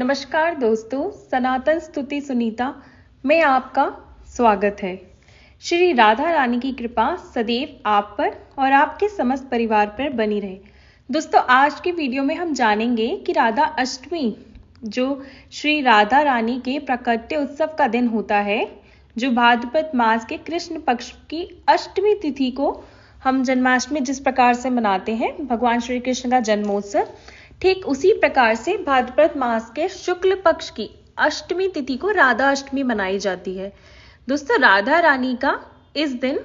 नमस्कार दोस्तों, सनातन स्तुति सुनीता में आपका स्वागत है। श्री राधा रानी की कृपा सदैव आप पर और आपके समस्त परिवार पर बनी रहे। दोस्तों, आज की वीडियो में हम जानेंगे कि राधा अष्टमी जो श्री राधा रानी के प्राकट्य उत्सव का दिन होता है, जो भाद्रपद मास के कृष्ण पक्ष की अष्टमी तिथि को हम जन्माष्टमी जिस प्रकार से मनाते हैं, भगवान श्री कृष्ण का जन्मोत्सव, ठीक उसी प्रकार से भाद्रपद मास के शुक्ल पक्ष की अष्टमी तिथि को राधा अष्टमी मनाई जाती है। दोस्तों, राधा रानी का इस दिन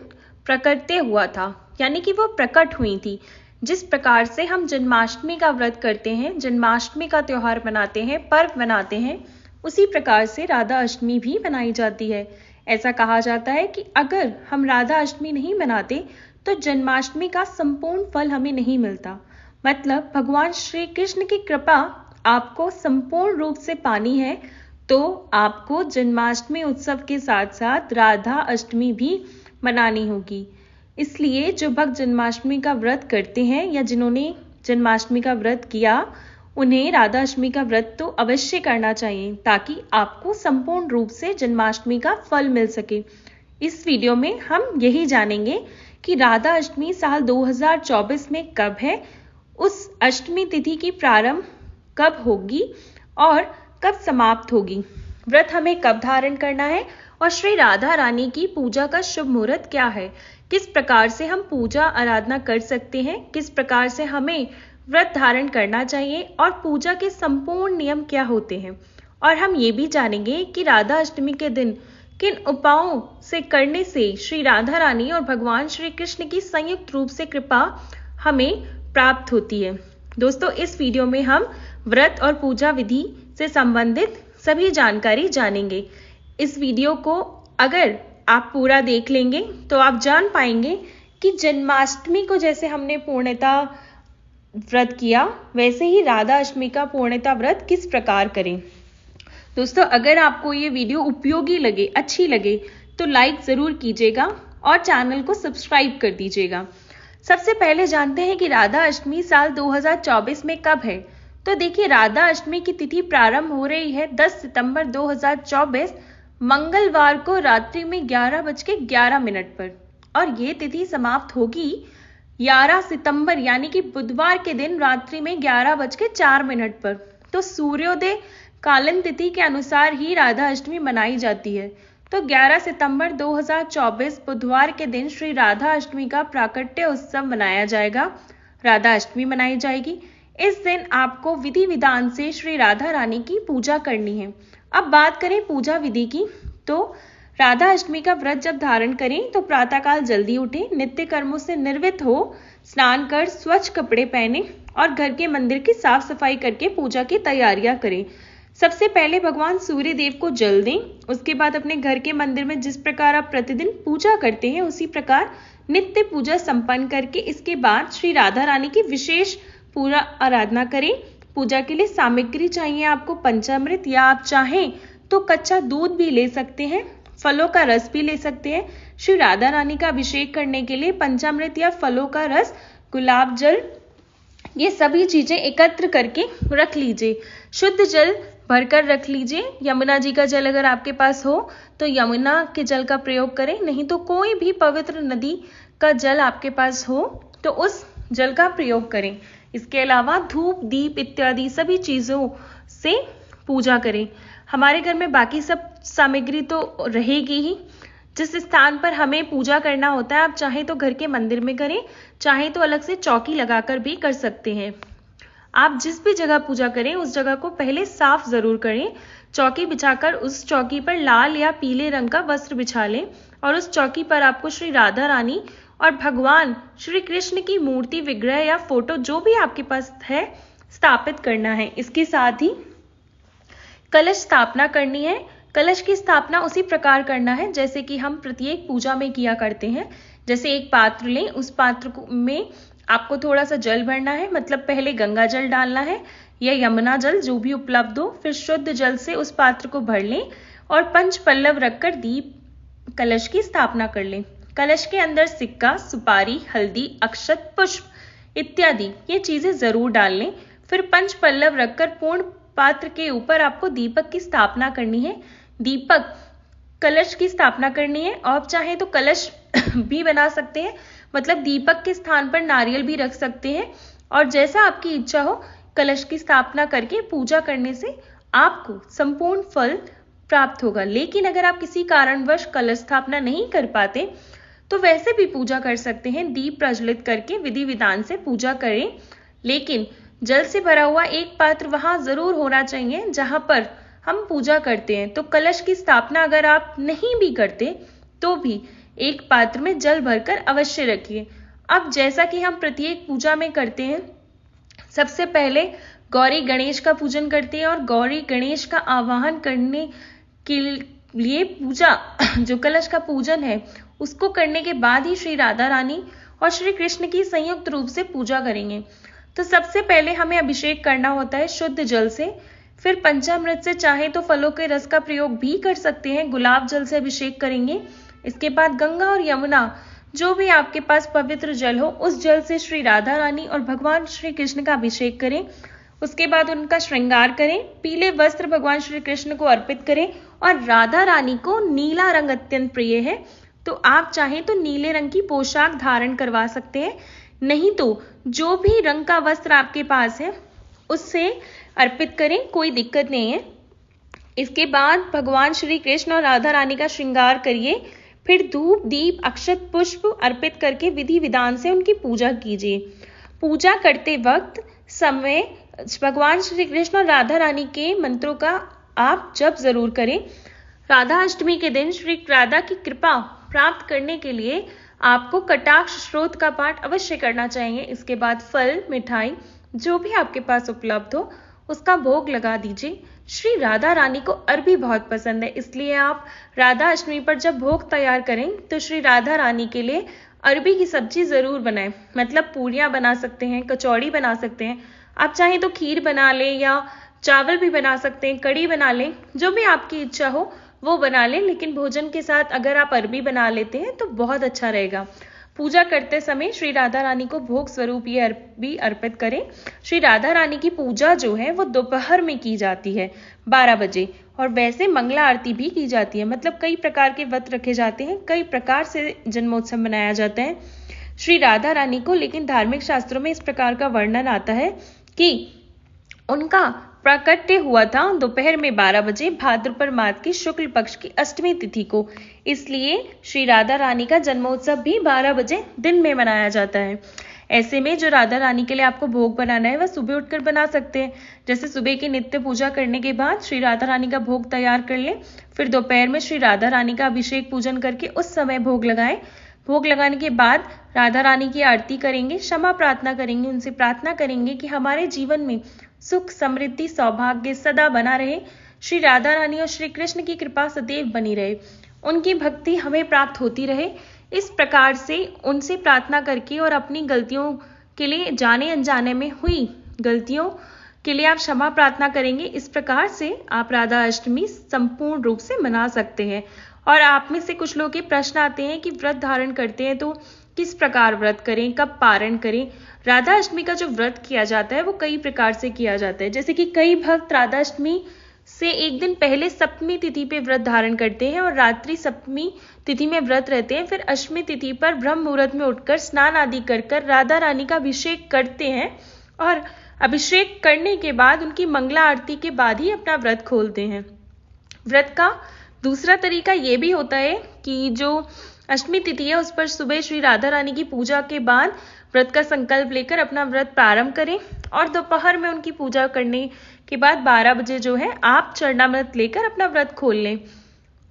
प्रकट्य हुआ था, यानी कि वो प्रकट हुई थी। जिस प्रकार से हम जन्माष्टमी का व्रत करते हैं, जन्माष्टमी का त्योहार मनाते हैं, पर्व मनाते हैं, उसी प्रकार से राधा अष्टमी भी मनाई जाती है। ऐसा कहा जाता है कि अगर हम राधा अष्टमी नहीं मनाते तो जन्माष्टमी का संपूर्ण फल हमें नहीं मिलता। मतलब भगवान श्री कृष्ण की कृपा आपको संपूर्ण रूप से पानी है तो आपको जन्माष्टमी उत्सव के साथ साथ राधा अष्टमी भी मनानी होगी। इसलिए जो भक्त जन्माष्टमी का व्रत करते हैं या जिन्होंने जन्माष्टमी का व्रत किया, उन्हें राधा अष्टमी का व्रत तो अवश्य करना चाहिए ताकि आपको संपूर्ण रूप से जन्माष्टमी का फल मिल सके। इस वीडियो में हम यही जानेंगे कि राधा अष्टमी साल 2024 में कब है, उस अष्टमी तिथि की प्रारंभ कब होगी और कब समाप्त होगी, व्रत हमें कब धारण करना है और श्री राधा रानी की पूजा का शुभ मुहूर्त क्या है, किस प्रकार से हम पूजा आराधना कर सकते हैं, किस प्रकार से हमें व्रत धारण करना चाहिए और पूजा के संपूर्ण नियम क्या होते हैं। और हम ये भी जानेंगे कि राधा अष्टमी के दिन किन उपायों से करने से श्री राधा रानी और भगवान श्री कृष्ण की संयुक्त रूप से कृपा हमें प्राप्त होती है। दोस्तों, इस वीडियो में हम व्रत और पूजा विधि से संबंधित सभी जानकारी जानेंगे। इस वीडियो को अगर आप पूरा देख लेंगे तो आप जान पाएंगे कि जन्माष्टमी को जैसे हमने पूर्णतः व्रत किया, वैसे ही राधा अष्टमी का पूर्णतः व्रत किस प्रकार करें। दोस्तों, अगर आपको ये वीडियो उपयोगी लगे, अच्छी लगे तो लाइक जरूर कीजिएगा और चैनल को सब्सक्राइब कर दीजिएगा। सबसे पहले जानते हैं कि राधा अष्टमी साल 2024 में कब है। तो देखिए, राधा अष्टमी की तिथि प्रारंभ हो रही है 10 सितंबर 2024 मंगलवार को रात्रि में 11:11 पर और ये तिथि समाप्त होगी 11 सितंबर यानी कि बुधवार के दिन रात्रि में 11:04 पर। तो सूर्योदय कालीन तिथि के अनुसार ही राधा अष्टमी मनाई जाती है। तो 11 सितंबर 2024 बुधवार के दिन श्री राधा अष्टमी का प्राकट्य उत्सव मनाया जाएगा, राधा अष्टमी मनाई जाएगी। इस दिन आपको विधि विधान से श्री राधा रानी की पूजा करनी है। अब बात करें पूजा विधि की, तो राधा अष्टमी का व्रत जब धारण करें तो प्रातःकाल जल्दी उठें, नित्य कर्मों से निर्वृत्त हो, स्नान कर स्वच्छ कपड़े पहने और घर के मंदिर की साफ सफाई करके पूजा की तैयारियां करें। सबसे पहले भगवान सूर्य देव को जल दें, उसके बाद अपने घर के मंदिर में जिस प्रकार आप प्रतिदिन पूजा करते हैं उसी प्रकार नित्य पूजा संपन्न करके इसके बाद श्री राधा रानी की विशेष पूजा आराधना करें। पूजा के लिए सामग्री चाहिए आपको पंचामृत, या आप चाहें तो कच्चा दूध भी ले सकते हैं, फलों का रस भी ले सकते हैं। श्री राधा रानी का अभिषेक करने के लिए पंचामृत या फलों का रस, गुलाब जल, ये सभी चीजें एकत्र करके रख लीजिए। शुद्ध जल भरकर रख लीजिए। यमुना जी का जल अगर आपके पास हो तो यमुना के जल का प्रयोग करें, नहीं तो कोई भी पवित्र नदी का जल आपके पास हो तो उस जल का प्रयोग करें। इसके अलावा धूप, दीप इत्यादि सभी चीजों से पूजा करें। हमारे घर में बाकी सब सामग्री तो रहेगी ही। जिस स्थान पर हमें पूजा करना होता है, आप चाहे तो घर के मंदिर में करें, चाहे तो अलग से चौकी लगाकर भी कर सकते हैं। आप जिस भी जगह पूजा करें उस जगह को पहले साफ जरूर करें। चौकी बिछाकर उस चौकी पर लाल या पीले रंग का वस्त्र बिछा लें और उस चौकी पर आपको श्री राधा रानी और भगवान श्री कृष्ण की मूर्ति, विग्रह या फोटो जो भी आपके पास है स्थापित करना है। इसके साथ ही कलश स्थापना करनी है। कलश की स्थापना उसी प्रकार करना है जैसे कि हम प्रत्येक पूजा में किया करते हैं। जैसे एक पात्र लें, उस पात्र में आपको थोड़ा सा जल भरना है, मतलब पहले गंगा जल डालना है या यमुना जल जो भी उपलब्ध हो, फिर शुद्ध जल से उस पात्र को भर लें और पंच पल्लव रखकर दीप कलश की स्थापना कर लें। कलश के अंदर सिक्का, सुपारी, हल्दी, अक्षत, पुष्प इत्यादि ये चीजें जरूर डाल लें। फिर पंच पल्लव रखकर पूर्ण पात्र के ऊपर आपको दीपक की स्थापना करनी है, दीपक कलश की स्थापना करनी है। आप चाहे तो कलश भी बना सकते हैं, मतलब दीपक के स्थान पर नारियल भी रख सकते हैं, और जैसा आपकी इच्छा हो कलश की स्थापना करके पूजा करने से आपको संपूर्ण फल प्राप्त होगा। लेकिन अगर आप किसी कारणवश कलश स्थापना नहीं कर पाते तो वैसे भी पूजा कर सकते हैं, दीप प्रज्वलित करके विधि विधान से पूजा करें। लेकिन जल से भरा हुआ एक पात्र वहां जरूर होना चाहिए जहां पर हम पूजा करते हैं। तो कलश की स्थापना अगर आप नहीं भी करते तो भी एक पात्र में जल भरकर अवश्य रखिए। अब जैसा कि हम प्रत्येक पूजा में करते हैं, सबसे पहले गौरी गणेश का पूजन करते हैं, और गौरी गणेश का आवाहन करने के लिए पूजा जो कलश का पूजन है उसको करने के बाद ही श्री राधा रानी और श्री कृष्ण की संयुक्त रूप से पूजा करेंगे। तो सबसे पहले हमें अभिषेक करना होता है शुद्ध जल से, फिर पंचामृत से, चाहे तो फलों के रस का प्रयोग भी कर सकते हैं, गुलाब जल से अभिषेक करेंगे। इसके बाद गंगा और यमुना, जो भी आपके पास पवित्र जल हो, उस जल से श्री राधा रानी और भगवान श्री कृष्ण का अभिषेक करें। उसके बाद उनका श्रृंगार करें, पीले वस्त्र भगवान श्री कृष्ण को अर्पित करें, और राधा रानी को नीला रंग अत्यंत प्रिय है तो आप चाहें तो नीले रंग की पोशाक धारण करवा सकते हैं, नहीं तो जो भी रंग का वस्त्र आपके पास है उससे अर्पित करें, कोई दिक्कत नहीं है। इसके बाद भगवान श्री कृष्ण और राधा रानी का श्रृंगार करिए, फिर धूप दीप अक्षत पुष्प अर्पित करके विधि विधान से उनकी पूजा कीजिए। पूजा करते वक्त समय भगवान श्री कृष्ण और राधा रानी के मंत्रों का आप जप जरूर करें। राधा अष्टमी के दिन श्री राधा की कृपा प्राप्त करने के लिए आपको कटाक्ष स्रोत का पाठ अवश्य करना चाहिए। इसके बाद फल मिठाई जो भी आपके पास उपलब्ध हो उसका भोग लगा दीजिए। श्री राधा रानी को अरबी बहुत पसंद है, इसलिए आप राधा अष्टमी पर जब भोग तैयार करें तो श्री राधा रानी के लिए अरबी की सब्जी जरूर बनाएं, मतलब पूरियां बना सकते हैं, कचौड़ी बना सकते हैं, आप चाहें तो खीर बना लें या चावल भी बना सकते हैं, कड़ी बना लें, जो भी आपकी इच्छा हो वो बना लें। लेकिन भोजन के साथ अगर आप अरबी बना लेते हैं तो बहुत अच्छा रहेगा। पूजा करते समय श्री राधा रानी को भोग स्वरूप ये अरबी अर्पित करें। श्री राधा रानी की पूजा जो है वो दोपहर में की जाती है 12 बजे, और वैसे मंगला आरती भी की जाती है, मतलब कई प्रकार के व्रत रखे जाते हैं, कई प्रकार से जन्मोत्सव मनाया जाता है श्री राधा रानी को। लेकिन धार्मिक शास्त्रों में इस प्रकार का वर्णन आता है कि उनका प्राकट्य हुआ था दोपहर में 12 बजे भाद्रपद मास की शुक्ल पक्ष की अष्टमी तिथि को, इसलिए श्री राधा रानी का जन्मोत्सव भी 12 बजे दिन में मनाया जाता है। ऐसे में जो राधा रानी के लिए आपको भोग बनाना है वह सुबह उठकर बना सकते हैं। जैसे सुबह की नित्य पूजा करने के बाद श्री राधा रानी का भोग तैयार कर लें, फिर दोपहर में श्री राधा रानी का अभिषेक पूजन करके उस समय भोग लगाएं। भोग लगाने के बाद राधा रानी की आरती करेंगे, क्षमा प्रार्थना करेंगे, उनसे प्रार्थना करेंगे कि हमारे जीवन में सुख समृद्धि सौभाग्य सदा बना रहे, श्री राधा रानी और श्री कृष्ण की कृपा सदैव बनी रहे, उनकी भक्ति हमें प्राप्त होती रहे। इस प्रकार से उनसे प्रार्थना करके और अपनी गलतियों के लिए, जाने अनजाने में हुई गलतियों के लिए आप क्षमा प्रार्थना करेंगे। इस प्रकार से आप राधा अष्टमी संपूर्ण रूप से मना सकते हैं। और आप में से कुछ लोग के प्रश्न आते हैं कि व्रत धारण करते हैं तो किस प्रकार व्रत करें, कब पारण करें। राधा अष्टमी का जो व्रत किया जाता है वो कई प्रकार से किया जाता है, जैसे कि कई भक्त राधा अष्टमी से एक दिन पहले सप्तमी तिथि पे व्रत धारण करते हैं और रात्रि सप्तमी तिथि में व्रत रहते हैं, फिर अष्टमी तिथि पर ब्रह्म मुहूर्त में उठकर स्नान आदि कर राधा रानी का अभिषेक करते हैं, और अभिषेक करने के बाद उनकी मंगला आरती के बाद ही अपना व्रत खोलते हैं। व्रत का दूसरा तरीका ये भी होता है कि जो अष्टमी तिथि है उस पर सुबह श्री राधा रानी की पूजा के बाद व्रत का संकल्प लेकर अपना व्रत प्रारंभ करें, और दोपहर में उनकी पूजा करने के बाद 12 बजे जो है आप चरणामृत लेकर अपना व्रत खोल लें।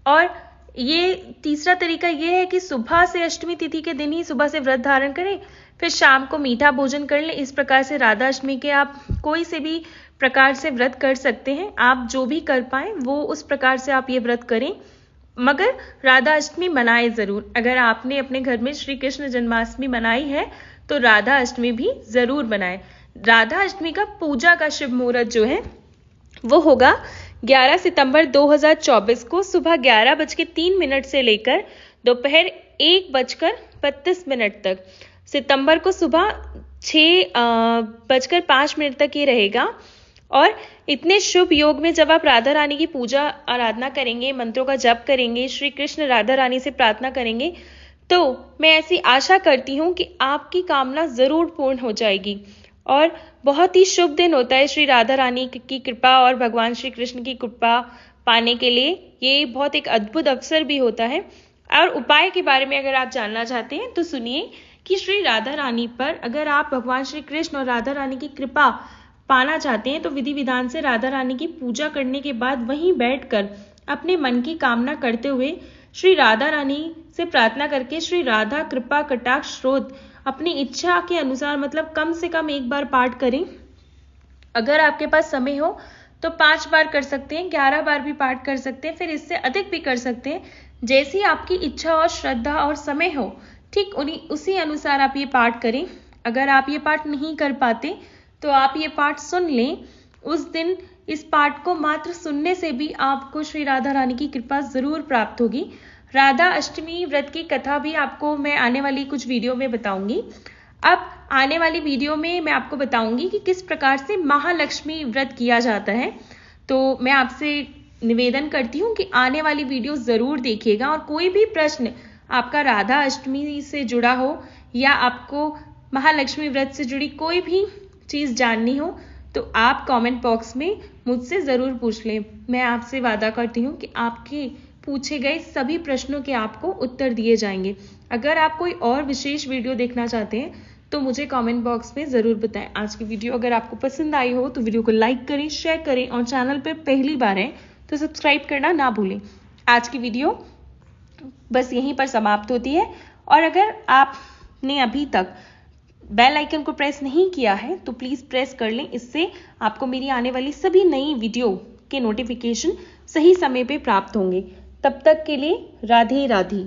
और ये तीसरा तरीका ये है कि सुबह से अष्टमी तिथि के दिन ही सुबह से व्रत धारण करें, फिर शाम को मीठा भोजन कर लें। इस प्रकार से राधा अष्टमी के आप कोई से भी प्रकार से व्रत कर सकते हैं, आप जो भी कर पाए वो उस प्रकार से आप ये व्रत करें, मगर राधा अष्टमी मनाए जरूर। अगर आपने अपने घर में श्री कृष्ण जन्माष्टमी मनाई है तो राधा अष्टमी भी जरूर बनाएं। राधा अष्टमी का पूजा का शुभ मुहूर्त जो है वो होगा 11 सितंबर 2024 को सुबह 11:03 से लेकर दोपहर 1:32 तक। सितंबर को सुबह 6:05 तक ये रहेगा, और इतने शुभ योग में जब आप राधा रानी की पूजा आराधना करेंगे, मंत्रों का जप करेंगे, श्री कृष्ण राधा रानी से प्रार्थना करेंगे, तो मैं ऐसी आशा करती हूँ कि आपकी कामना जरूर पूर्ण हो जाएगी। और बहुत ही शुभ दिन होता है श्री राधा रानी की कृपा और भगवान श्री कृष्ण की कृपा पाने के लिए। ये बहुत एक अद्भुत अवसर भी होता है। और उपाय के बारे में अगर आप जानना चाहते हैं तो सुनिए कि श्री राधा रानी पर अगर आप भगवान श्री कृष्ण और राधा रानी की कृपा पाना चाहते हैं तो विधि विधान से राधा रानी की पूजा करने के बाद वहीं बैठकर अपने मन की कामना करते हुए श्री राधा रानी से प्रार्थना करके श्री राधा कृपा कटाक्ष स्रोत अपनी इच्छा के अनुसार मतलब कम से कम एक बार पाठ करें। अगर आपके पास समय हो तो 5 बार कर सकते हैं, 11 बार भी पाठ कर सकते हैं, फिर इससे अधिक भी कर सकते हैं। जैसी आपकी इच्छा और श्रद्धा और समय हो ठीक उसी अनुसार आप ये पाठ करें। अगर आप ये पाठ नहीं कर पाते तो आप ये पाठ सुन लें। उस दिन इस पाठ को मात्र सुनने से भी आपको श्री राधा रानी की कृपा जरूर प्राप्त होगी। राधा अष्टमी व्रत की कथा भी आपको मैं आने वाली कुछ वीडियो में बताऊंगी। अब आने वाली वीडियो में मैं आपको बताऊंगी कि किस प्रकार से महालक्ष्मी व्रत किया जाता है। तो मैं आपसे निवेदन करती हूँ कि आने वाली वीडियो जरूर देखिएगा। और कोई भी प्रश्न आपका राधा अष्टमी से जुड़ा हो या आपको महालक्ष्मी व्रत से जुड़ी कोई भी चीज जाननी हो तो आप कमेंट बॉक्स में मुझसे जरूर पूछ लें। मैं आपसे वादा करती हूँ कि आपके पूछे गए सभी प्रश्नों के आपको उत्तर दिए जाएंगे। अगर आप कोई और विशेष वीडियो देखना चाहते हैं तो मुझे कमेंट बॉक्स में जरूर बताएं। आज की वीडियो अगर आपको पसंद आई हो तो वीडियो को लाइक करें, शेयर करें और चैनल पर पहली बार हैं तो सब्सक्राइब करना ना भूलें। आज की वीडियो बस यहीं पर समाप्त होती है। और अगर आपने अभी तक बेल आइकन को प्रेस नहीं किया है तो प्लीज प्रेस कर लें। इससे आपको मेरी आने वाली सभी नई वीडियो के नोटिफिकेशन सही समय पे प्राप्त होंगे। तब तक के लिए राधे राधे।